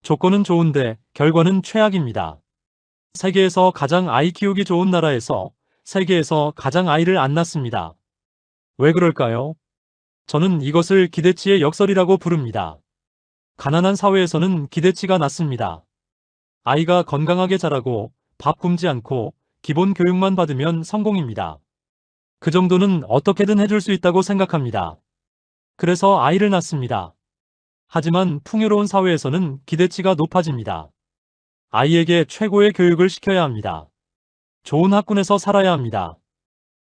조건은 좋은데 결과는 최악입니다. 세계에서 가장 아이 키우기 좋은 나라에서 세계에서 가장 아이를 안 낳습니다. 왜 그럴까요? 저는 이것을 기대치의 역설이라고 부릅니다. 가난한 사회에서는 기대치가 낮습니다. 아이가 건강하게 자라고 밥 굶지 않고 기본 교육만 받으면 성공입니다. 그 정도는 어떻게든 해줄 수 있다고 생각합니다. 그래서 아이를 낳습니다. 하지만 풍요로운 사회에서는 기대치가 높아집니다. 아이에게 최고의 교육을 시켜야 합니다. 좋은 학군에서 살아야 합니다.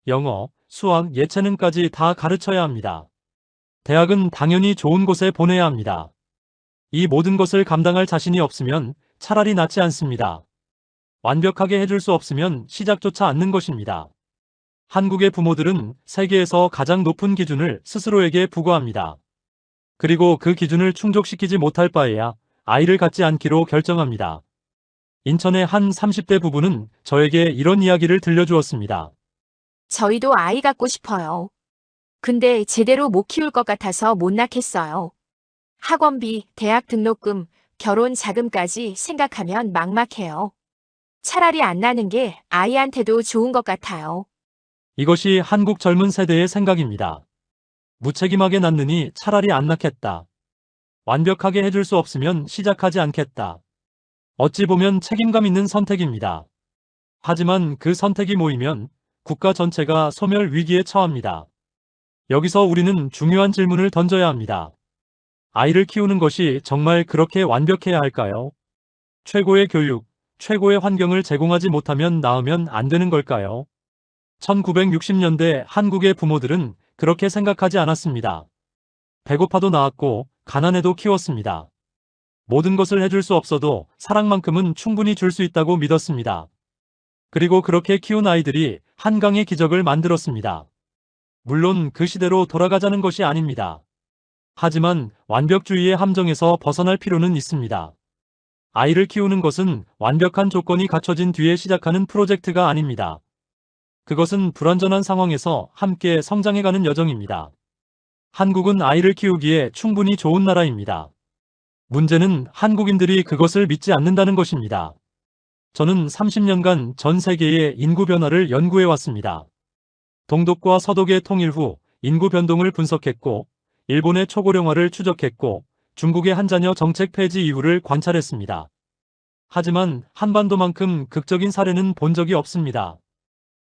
영어, 수학, 예체능까지 다 가르쳐야 합니다. 대학은 당연히 좋은 곳에 보내야 합니다. 이 모든 것을 감당할 자신이 없으면 차라리 낫지 않습니다. 완벽하게 해줄 수 없으면 시작조차 않는 것입니다. 한국의 부모들은 세계에서 가장 높은 기준을 스스로에게 부과합니다. 그리고 그 기준을 충족시키지 못할 바에야 아이를 갖지 않기로 결정합니다. 인천의 한 30대 부부는 저에게 이런 이야기를 들려주었습니다. 저희도 아이 갖고 싶어요. 근데 제대로 못 키울 것 같아서 못 낳겠어요. 학원비, 대학 등록금, 결혼 자금까지 생각하면 막막해요. 차라리 안 낳는 게 아이한테도 좋은 것 같아요. 이것이 한국 젊은 세대의 생각입니다. 무책임하게 낳느니 차라리 안 낳겠다. 완벽하게 해줄 수 없으면 시작하지 않겠다. 어찌 보면 책임감 있는 선택입니다. 하지만 그 선택이 모이면 국가 전체가 소멸 위기에 처합니다. 여기서 우리는 중요한 질문을 던져야 합니다. 아이를 키우는 것이 정말 그렇게 완벽해야 할까요? 최고의 교육, 최고의 환경을 제공하지 못하면 낳으면 안 되는 걸까요? 1960년대 한국의 부모들은 그렇게 생각하지 않았습니다. 배고파도 낳았고 가난해도 키웠습니다. 모든 것을 해줄 수 없어도 사랑만큼은 충분히 줄 수 있다고 믿었습니다. 그리고 그렇게 키운 아이들이 한강의 기적을 만들었습니다. 물론 그 시대로 돌아가자는 것이 아닙니다. 하지만 완벽주의의 함정에서 벗어날 필요는 있습니다. 아이를 키우는 것은 완벽한 조건이 갖춰진 뒤에 시작하는 프로젝트가 아닙니다. 그것은 불완전한 상황에서 함께 성장해가는 여정입니다. 한국은 아이를 키우기에 충분히 좋은 나라입니다. 문제는 한국인들이 그것을 믿지 않는다는 것입니다. 저는 30년간 전 세계의 인구 변화를 연구해 왔습니다. 동독과 서독의 통일 후 인구 변동을 분석했고, 일본의 초고령화를 추적했고, 중국의 한자녀 정책 폐지 이후를 관찰했습니다. 하지만 한반도만큼 극적인 사례는 본 적이 없습니다.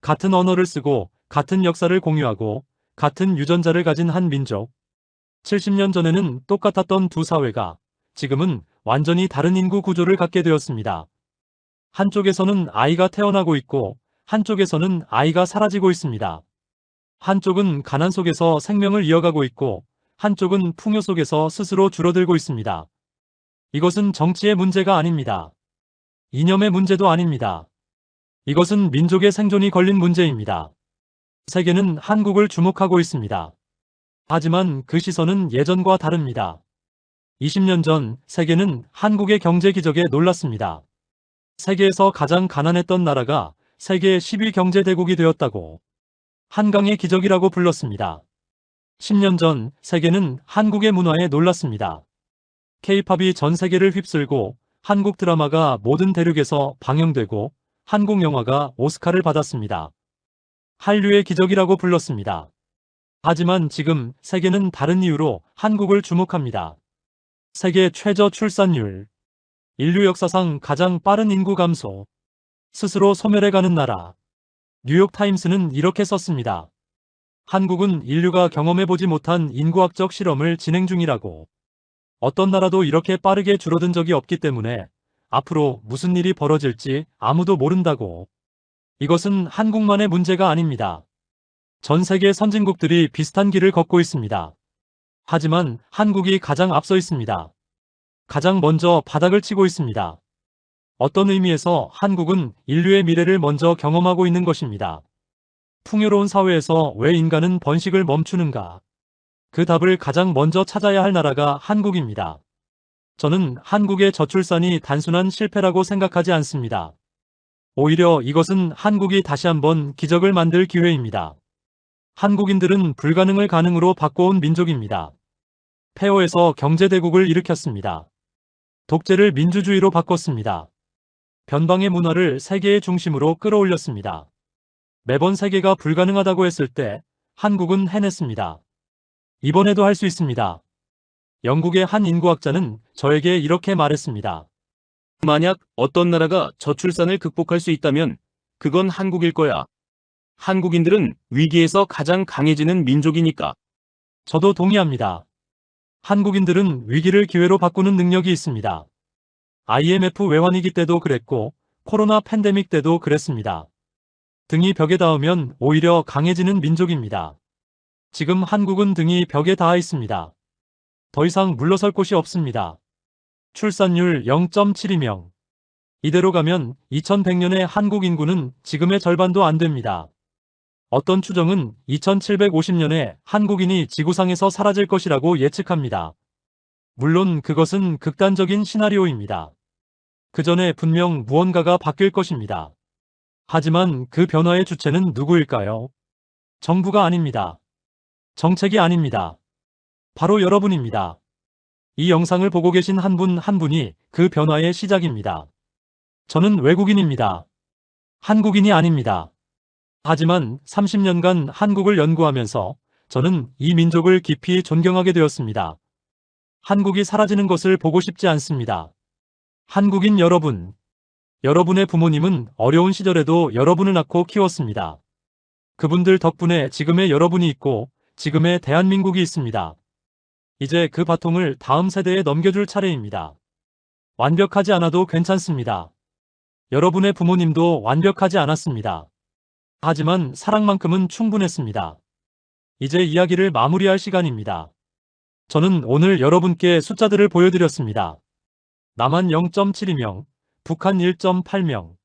같은 언어를 쓰고, 같은 역사를 공유하고, 같은 유전자를 가진 한 민족. 70년 전에는 똑같았던 두 사회가 지금은 완전히 다른 인구 구조를 갖게 되었습니다. 한쪽에서는 아이가 태어나고 있고 한쪽에서는 아이가 사라지고 있습니다. 한쪽은 가난 속에서 생명을 이어가고 있고 한쪽은 풍요 속에서 스스로 줄어들고 있습니다. 이것은 정치의 문제가 아닙니다. 이념의 문제도 아닙니다. 이것은 민족의 생존이 걸린 문제입니다. 세계는 한국을 주목하고 있습니다. 하지만 그 시선은 예전과 다릅니다. 20년 전 세계는 한국의 경제 기적에 놀랐습니다. 세계에서 가장 가난했던 나라가 세계 10위 경제 대국이 되었다고 한강의 기적이라고 불렀습니다. 10년 전 세계는 한국의 문화에 놀랐습니다. K-팝이 전 세계를 휩쓸고 한국 드라마가 모든 대륙에서 방영되고 한국 영화가 오스카를 받았습니다. 한류의 기적이라고 불렀습니다. 하지만 지금 세계는 다른 이유로 한국을 주목합니다. 세계 최저 출산율, 인류 역사상 가장 빠른 인구 감소, 스스로 소멸해가는 나라. 뉴욕타임스는 이렇게 썼습니다. 한국은 인류가 경험해보지 못한 인구학적 실험을 진행 중이라고. 어떤 나라도 이렇게 빠르게 줄어든 적이 없기 때문에 앞으로 무슨 일이 벌어질지 아무도 모른다고. 이것은 한국만의 문제가 아닙니다. 전 세계 선진국들이 비슷한 길을 걷고 있습니다. 하지만 한국이 가장 앞서 있습니다. 가장 먼저 바닥을 치고 있습니다. 어떤 의미에서 한국은 인류의 미래를 먼저 경험하고 있는 것입니다. 풍요로운 사회에서 왜 인간은 번식을 멈추는가? 그 답을 가장 먼저 찾아야 할 나라가 한국입니다. 저는 한국의 저출산이 단순한 실패라고 생각하지 않습니다. 오히려 이것은 한국이 다시 한번 기적을 만들 기회입니다. 한국인들은 불가능을 가능으로 바꿔온 민족입니다. 폐허에서 경제대국을 일으켰습니다. 독재를 민주주의로 바꿨습니다. 변방의 문화를 세계의 중심으로 끌어올렸습니다. 매번 세계가 불가능하다고 했을 때 한국은 해냈습니다. 이번에도 할 수 있습니다. 영국의 한 인구학자는 저에게 이렇게 말했습니다. 만약 어떤 나라가 저출산을 극복할 수 있다면 그건 한국일 거야. 한국인들은 위기에서 가장 강해지는 민족이니까. 저도 동의합니다. 한국인들은 위기를 기회로 바꾸는 능력이 있습니다. IMF 외환위기 때도 그랬고 코로나 팬데믹 때도 그랬습니다. 등이 벽에 닿으면 오히려 강해지는 민족입니다. 지금 한국은 등이 벽에 닿아 있습니다. 더 이상 물러설 곳이 없습니다. 출산율 0.72명. 이대로 가면 2100년의 한국 인구는 지금의 절반도 안 됩니다. 어떤 추정은 2750년에 한국인이 지구상에서 사라질 것이라고 예측합니다. 물론 그것은 극단적인 시나리오입니다. 그 전에 분명 무언가가 바뀔 것입니다. 하지만 그 변화의 주체는 누구일까요? 정부가 아닙니다. 정책이 아닙니다. 바로 여러분입니다. 이 영상을 보고 계신 한 분 한 분이 그 변화의 시작입니다. 저는 외국인입니다. 한국인이 아닙니다. 하지만 30년간 한국을 연구하면서 저는 이 민족을 깊이 존경하게 되었습니다. 한국이 사라지는 것을 보고 싶지 않습니다. 한국인 여러분, 여러분의 부모님은 어려운 시절에도 여러분을 낳고 키웠습니다. 그분들 덕분에 지금의 여러분이 있고 지금의 대한민국이 있습니다. 이제 그 바통을 다음 세대에 넘겨줄 차례입니다. 완벽하지 않아도 괜찮습니다. 여러분의 부모님도 완벽하지 않았습니다. 하지만 사랑만큼은 충분했습니다. 이제 이야기를 마무리할 시간입니다. 저는 오늘 여러분께 숫자들을 보여드렸습니다. 남한 0.72명, 북한 1.8명.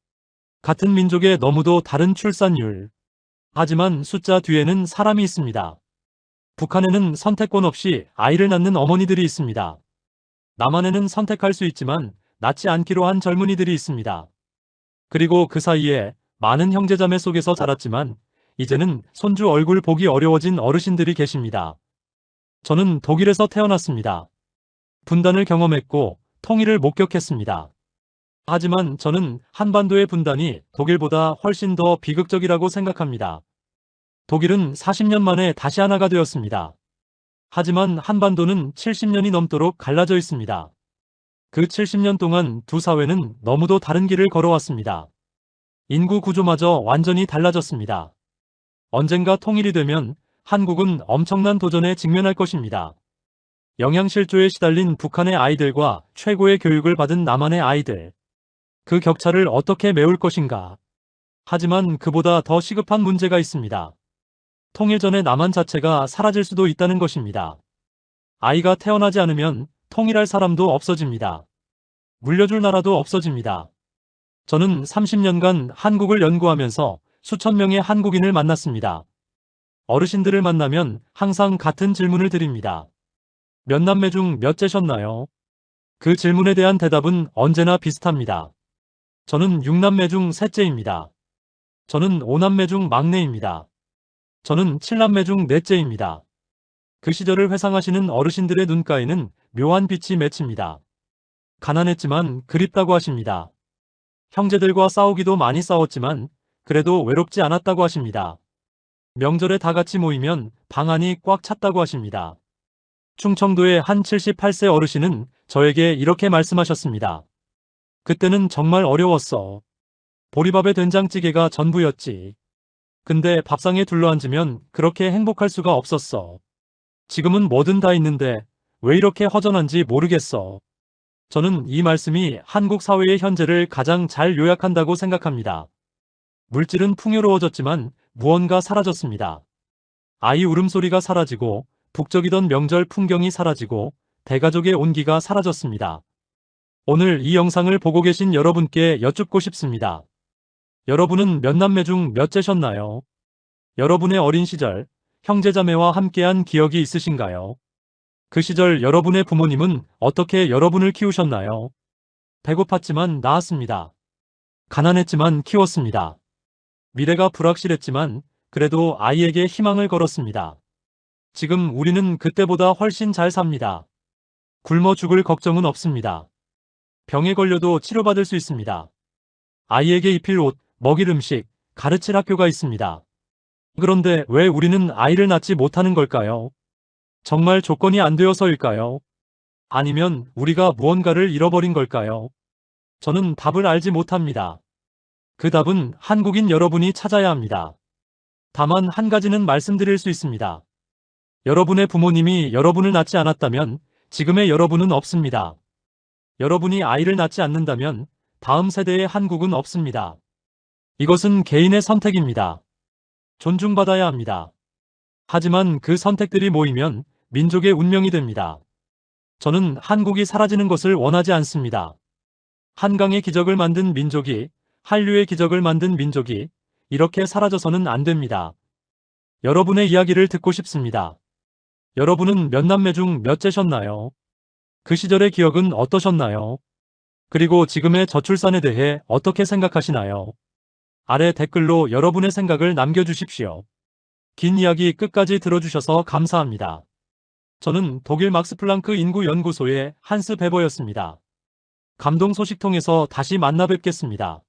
같은 민족의 너무도 다른 출산율. 하지만 숫자 뒤에는 사람이 있습니다. 북한에는 선택권 없이 아이를 낳는 어머니들이 있습니다. 남한에는 선택할 수 있지만 낳지 않기로 한 젊은이들이 있습니다. 그리고 그 사이에 많은 형제자매 속에서 자랐지만 이제는 손주 얼굴 보기 어려워진 어르신들이 계십니다. 저는 독일에서 태어났습니다. 분단을 경험했고 통일을 목격했습니다. 하지만 저는 한반도의 분단이 독일보다 훨씬 더 비극적이라고 생각합니다. 독일은 40년 만에 다시 하나가 되었습니다. 하지만 한반도는 70년이 넘도록 갈라져 있습니다. 그 70년 동안 두 사회는 너무도 다른 길을 걸어왔습니다. 인구 구조마저 완전히 달라졌습니다. 언젠가 통일이 되면 한국은 엄청난 도전에 직면할 것입니다. 영양실조에 시달린 북한의 아이들과 최고의 교육을 받은 남한의 아이들. 그 격차를 어떻게 메울 것인가. 하지만 그보다 더 시급한 문제가 있습니다. 통일 전의 남한 자체가 사라질 수도 있다는 것입니다. 아이가 태어나지 않으면 통일할 사람도 없어집니다. 물려줄 나라도 없어집니다. 저는 30년간 한국을 연구하면서 수천 명의 한국인을 만났습니다. 어르신들을 만나면 항상 같은 질문을 드립니다. 몇 남매 중 몇째셨나요? 그 질문에 대한 대답은 언제나 비슷합니다. 저는 6남매 중 셋째입니다. 저는 5남매 중 막내입니다. 저는 7남매 중 넷째입니다. 그 시절을 회상하시는 어르신들의 눈가에는 묘한 빛이 맺힙니다. 가난했지만 그립다고 하십니다. 형제들과 싸우기도 많이 싸웠지만 그래도 외롭지 않았다고 하십니다. 명절에 다 같이 모이면 방 안이 꽉 찼다고 하십니다. 충청도의 한 78세 어르신은 저에게 이렇게 말씀하셨습니다. 그때는 정말 어려웠어. 보리밥에 된장찌개가 전부였지. 근데 밥상에 둘러앉으면 그렇게 행복할 수가 없었어. 지금은 뭐든 다 있는데 왜 이렇게 허전한지 모르겠어. 저는 이 말씀이 한국 사회의 현재를 가장 잘 요약한다고 생각합니다. 물질은 풍요로워졌지만 무언가 사라졌습니다. 아이 울음소리가 사라지고 북적이던 명절 풍경이 사라지고 대가족의 온기가 사라졌습니다. 오늘 이 영상을 보고 계신 여러분께 여쭙고 싶습니다. 여러분은 몇 남매 중 몇째셨나요? 여러분의 어린 시절, 형제자매와 함께한 기억이 있으신가요? 그 시절 여러분의 부모님은 어떻게 여러분을 키우셨나요? 배고팠지만 낳았습니다. 가난했지만 키웠습니다. 미래가 불확실했지만 그래도 아이에게 희망을 걸었습니다. 지금 우리는 그때보다 훨씬 잘 삽니다. 굶어 죽을 걱정은 없습니다. 병에 걸려도 치료받을 수 있습니다. 아이에게 입힐 옷, 먹일 음식, 가르칠 학교가 있습니다. 그런데 왜 우리는 아이를 낳지 못하는 걸까요? 정말 조건이 안 되어서일까요? 아니면 우리가 무언가를 잃어버린 걸까요? 저는 답을 알지 못합니다. 그 답은 한국인 여러분이 찾아야 합니다. 다만 한 가지는 말씀드릴 수 있습니다. 여러분의 부모님이 여러분을 낳지 않았다면 지금의 여러분은 없습니다. 여러분이 아이를 낳지 않는다면 다음 세대의 한국은 없습니다. 이것은 개인의 선택입니다. 존중받아야 합니다. 하지만 그 선택들이 모이면 민족의 운명이 됩니다. 저는 한국이 사라지는 것을 원하지 않습니다. 한강의 기적을 만든 민족이, 한류의 기적을 만든 민족이 이렇게 사라져서는 안 됩니다. 여러분의 이야기를 듣고 싶습니다. 여러분은 몇 남매 중 몇째셨나요? 그 시절의 기억은 어떠셨나요? 그리고 지금의 저출산에 대해 어떻게 생각하시나요? 아래 댓글로 여러분의 생각을 남겨주십시오. 긴 이야기 끝까지 들어주셔서 감사합니다. 저는 독일 막스플랑크 인구연구소의 한스 베버였습니다. 감동 소식통에서 다시 만나 뵙겠습니다.